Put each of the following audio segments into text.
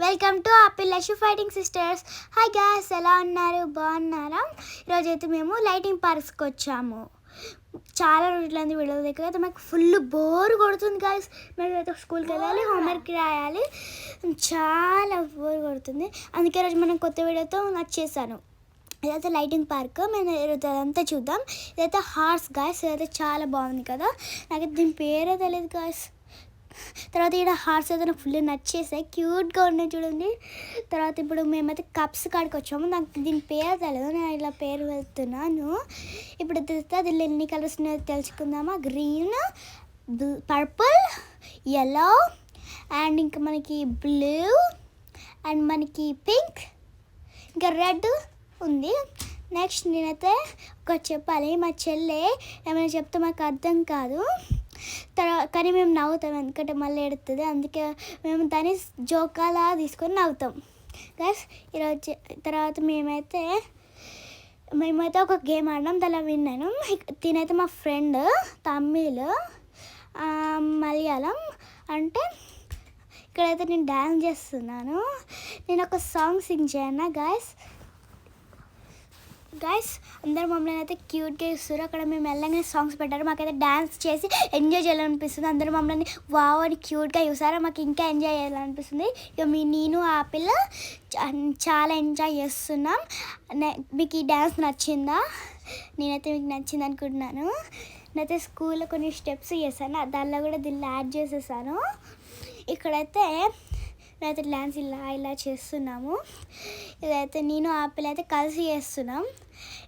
Welcome to ఆపిల్లషు fighting sisters. Hi guys, ఎలా ఉన్నారు? బాగున్నారా? ఈరోజైతే మేము లైటింగ్ పార్క్స్కి వచ్చాము. చాలా రోజులైంది వీడియో దగ్గర అయితే మాకు ఫుల్ బోర్ కొడుతుంది గాయ్స్. మేమైతే స్కూల్కి వెళ్ళాలి, హోంవర్క్ రాయాలి, చాలా బోర్ కొడుతుంది. అందుకే రోజు మనం కొత్త వీడియోతో వచ్చేసాను. ఇదైతే లైటింగ్ పార్క్. మేము అదంతా చూద్దాం. ఇదైతే హార్స్ గాయ్స్. ఇదైతే చాలా బాగుంది కదా. నాకైతే దీని పేరే తెలియదు గాయ్స్. తర్వాత ఇక్కడ హార్స్ అయితే నాకు ఫుల్ నచ్చేసాయి, క్యూట్గా ఉన్నాయి చూడండి. తర్వాత ఇప్పుడు మేమైతే కప్స్ కాడికి వచ్చాము. నాకు దీని పేరు తెలియదు, నేను ఇలా పేరు వెళ్తున్నాను. ఇప్పుడు తెలిస్తే అది ఎన్ని కలర్స్ ఉన్నాయో తెలుసుకుందామా. గ్రీన్, పర్పుల్, ఎల్లో అండ్ ఇంకా మనకి బ్లూ అండ్ మనకి పింక్ ఇంకా రెడ్ ఉంది. నెక్స్ట్ నేనైతే ఒకటి చెప్పాలి. మా చెల్లె ఏమైనా చెప్తే మాకు అర్థం కాదు, కానీ మేము నవ్వుతాం ఎందుకంటే మళ్ళీ ఎడుతుంది. అందుకే మేము దాన్ని జోకాలా తీసుకొని నవ్వుతాం గైస్. ఈరోజు తర్వాత మేమైతే ఒక గేమ్ ఆడినాం, దానిలో విన్నాను. తినైతే మా ఫ్రెండ్ తమిళ్ మలయాళం. అంటే ఇక్కడైతే నేను డ్యాన్స్ చేస్తున్నాను. నేను ఒక సాంగ్ సింగ్ చేయను గైస్. అందరు మమ్మల్ని అయితే క్యూట్గా ఇస్తారు. అక్కడ మేము వెళ్ళగానే సాంగ్స్ పెట్టారు, మాకైతే డ్యాన్స్ చేసి ఎంజాయ్ చేయాలనిపిస్తుంది. అందరూ మమ్మల్ని వావ్ అని క్యూట్గా చూసారా, మాకు ఇంకా ఎంజాయ్ చేయాలనిపిస్తుంది. ఇక నేను ఆ పిల్ల చాలా ఎంజాయ్ చేస్తున్నాం. మీకు ఈ డ్యాన్స్ నచ్చిందా? నేనైతే మీకు నచ్చింది అనుకుంటున్నాను. నేనైతే స్కూల్లో కొన్ని స్టెప్స్ చేశాను, దానిలో కూడా దీన్ని యాడ్ చేసేసాను. ఇక్కడైతే నేనైతే డ్యాన్స్ ఇలా చేస్తున్నాము. ఇదైతే నేను ఆపిల్ అయితే కలిసి చేస్తున్నాం.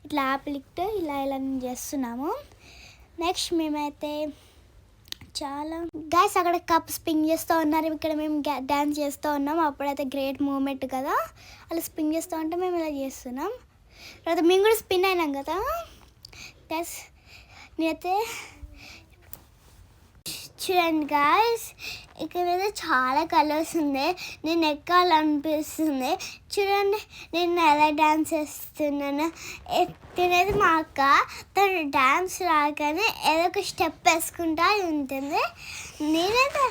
ఇట్లా ఆపిల్ ఇట్టు ఇలా చేస్తున్నాము. నెక్స్ట్ మేమైతే చాలా గైస్ అక్కడ కప్ స్పిన్ చేస్తూ ఉన్నారు, ఇక్కడ మేము డ్యాన్స్ చేస్తూ ఉన్నాం. అప్పుడైతే గ్రేట్ మూమెంట్ కదా, అలా స్పిన్ చేస్తూ ఉంటే మేము ఇలా చేస్తున్నాం. తర్వాత మేము కూడా స్పిన్ అయినాం కదా గైస్. నేనైతే చూడండి గాయస్, ఇక్కడ మీద చాలా కలర్స్ ఉంది, నేను ఎక్కాలనిపిస్తుంది. చూడండి నేను ఎలా డ్యాన్స్ చేస్తున్నాను. తినేది మా అక్క, తను డ్యాన్స్ రాగానే ఏదో ఒక స్టెప్ వేసుకుంటా ఉంటుంది. నేనైతే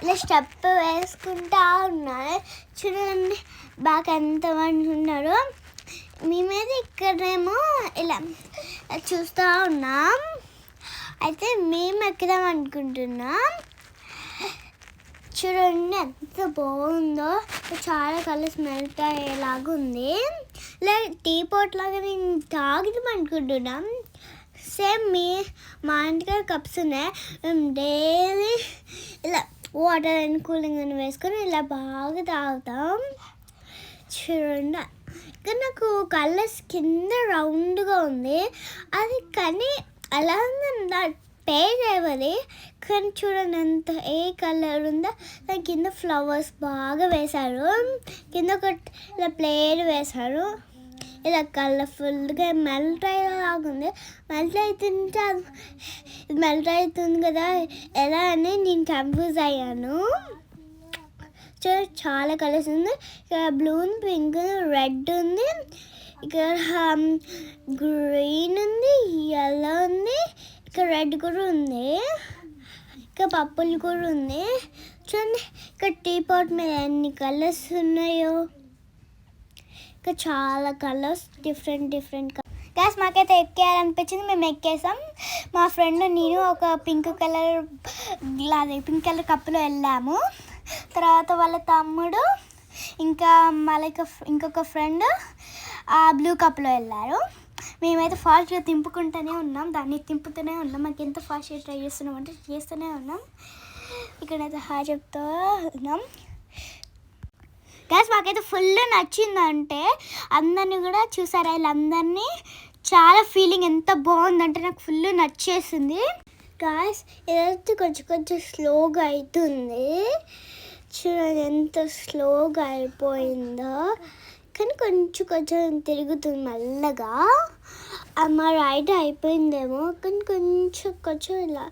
ఇలా స్టెప్ వేసుకుంటా ఉన్నాను. చూడండి బాగా ఎంతమంది ఉన్నారు. మేమైతే ఇక్కడేమో ఇలా చూస్తూ ఉన్నాం. అయితే మేము ఎక్కుదాం అనుకుంటున్నాం. చూడండి ఎంత బాగుందో, చాలా కలర్స్ మెల్ట్ అయ్యేలాగా ఉంది. ఇలా టీ పాట్ లాగా నేను తాగుదాం అనుకుంటున్నాం. సేమ్ మా ఇంటికి కప్స్ ఉన్నాయి, మేము డైలీ ఇలా వాటర్ అండ్ కూలింగ్ అని వేసుకొని ఇలా బాగా తాగుతాం. చూడండి ఇక్కడ నాకు కలర్స్ కింద రౌండ్గా ఉంది, అది కానీ అలా ఉందా పే చేయవాలి. కానీ చూడండి ఎంత ఏ కలర్ ఉందో. దాని కింద ఫ్లవర్స్ బాగా వేశారు, కింద ఒక ఇలా ప్లేట్ వేశారు. ఇలా కలర్ఫుల్గా మెల్ట్ అయ్యేలాగా ఉంది. మెల్ట్ అవుతుంటే ఇది మెల్ట్ అవుతుంది కదా ఎలా అని నేను కన్ఫ్యూజ్ అయ్యాను. చాలా కలర్స్ ఉంది. ఇక్కడ బ్లూ, పింక్, రెడ్ ఉంది, ఇక్కడ గ్రీన్ ఉంది, ఎల్లో ఉంది, ఇక్కడ రెడ్ కూడా ఉంది, ఇక్కడ పర్పుల్ కూడా ఉంది. చూడండి ఇక్కడ టీ పాట్ మీద ఎన్ని కలర్స్ ఉన్నాయో. ఇక్కడ చాలా కలర్స్ డిఫరెంట్ గ్యాస్. మాకైతే ఎక్కేయాలనిపించింది, మేము ఎక్కేసాం. మా ఫ్రెండ్ నేను ఒక పింక్ కలర్ కప్పులో వెళ్ళాము. తర్వాత వాళ్ళ తమ్ముడు ఇంకా మళ్ళీ ఇంకొక ఫ్రెండ్ ఆ బ్లూ కప్లో వెళ్ళారు. మేమైతే ఫాస్ట్గా తింపుకుంటూనే ఉన్నాం, దాన్ని తింపుతూనే ఉన్నాం. మాకు ఎంత ఫాస్ట్గా ట్రై చేస్తున్నాం అంటే చేస్తూనే ఉన్నాం. ఇక్కడైతే హాయ్ చెప్తూ ఉన్నాం గ్యాస్. మాకైతే ఫుల్ నచ్చిందంటే అందరినీ కూడా చూసారా, వీళ్ళందరినీ చాలా ఫీలింగ్ ఎంత బాగుందంటే నాకు ఫుల్ నచ్చేసింది గాయస్. ఇదైతే కొంచెం స్లోగా అవుతుంది. చూడండి ఎంత స్లోగా అయిపోయిందో, కానీ కొంచెం తిరుగుతుంది మెల్లగా. మా రైడ్ అయిపోయిందేమో, కానీ కొంచెం ఇలా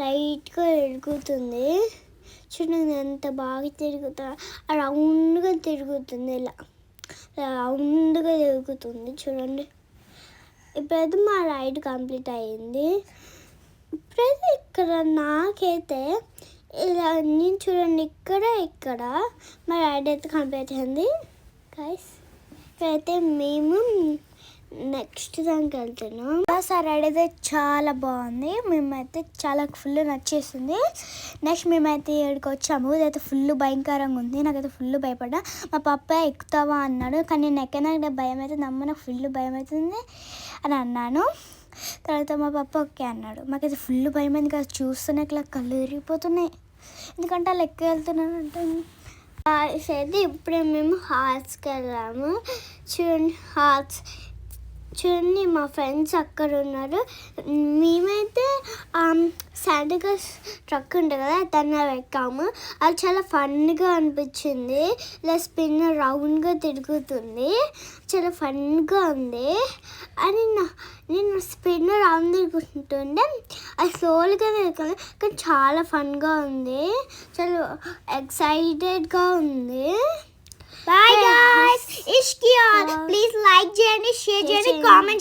రైట్గా తిరుగుతుంది. చూడండి ఎంత బాగా తిరుగుతుంది, రౌండ్గా తిరుగుతుంది, ఇలా రౌండ్గా తిరుగుతుంది. చూడండి ఇప్పుడైతే మా రైడ్ కంప్లీట్ అయ్యింది. ఇప్పుడైతే ఇక్కడ నాకైతే ఇలా అన్నీ చూడండి, ఇక్కడ మా డాడీ అయితే కనిపెట్టింది గైస్. ఇక్కడైతే మేము నెక్స్ట్ దానికి వెళ్తున్నాం. సార్ రైడ్ అయితే చాలా బాగుంది, మేమైతే చాలా ఫుల్ నచ్చేసింది. నెక్స్ట్ మేమైతే ఇక్కడికి వచ్చాము. ఇదైతే ఫుల్ భయంకరంగా ఉంది, నాకైతే ఫుల్ భయపడ్డా. మా పాప ఎక్కుతావా అన్నాడు, కానీ నేను ఎక్కడానికి భయం అవుతుంది అమ్మ, నాకు ఫుల్ భయం అవుతుంది అని అన్నాను. తర్వాత మా పాప ఓకే అన్నాడు. మాకైతే ఫుల్ భయం అయింది కదా, చూస్తూనే ఇట్లా కళ్ళు తిరిగిపోతున్నాయి, ఎందుకంటే వాళ్ళు ఎక్క వెళ్తున్నాను అంటే. అయితే ఇప్పుడే మేము హార్ట్స్కి వెళ్ళాము. చూడండి మా ఫ్రెండ్స్ అక్కడ ఉన్నారు. మేమైతే శాంటాక్లాస్ ట్రక్ ఉంటుంది కదా, దాన్ని ఎక్కాము. అది చాలా ఫన్గా అనిపించింది. ఇలా స్పిన్ రౌండ్గా తిరుగుతుంది, చాలా ఫన్గా ఉంది. అని నేను స్పిన్ రౌండ్ తిరుగుతుంటే అది స్లోగా తిరుగుతుంది, కానీ చాలా ఫన్గా ఉంది, చాలా ఎక్సైటెడ్గా ఉంది. Bye guys, Ishki, please like చేయండి, షేర్ చేయండి, కామెంట్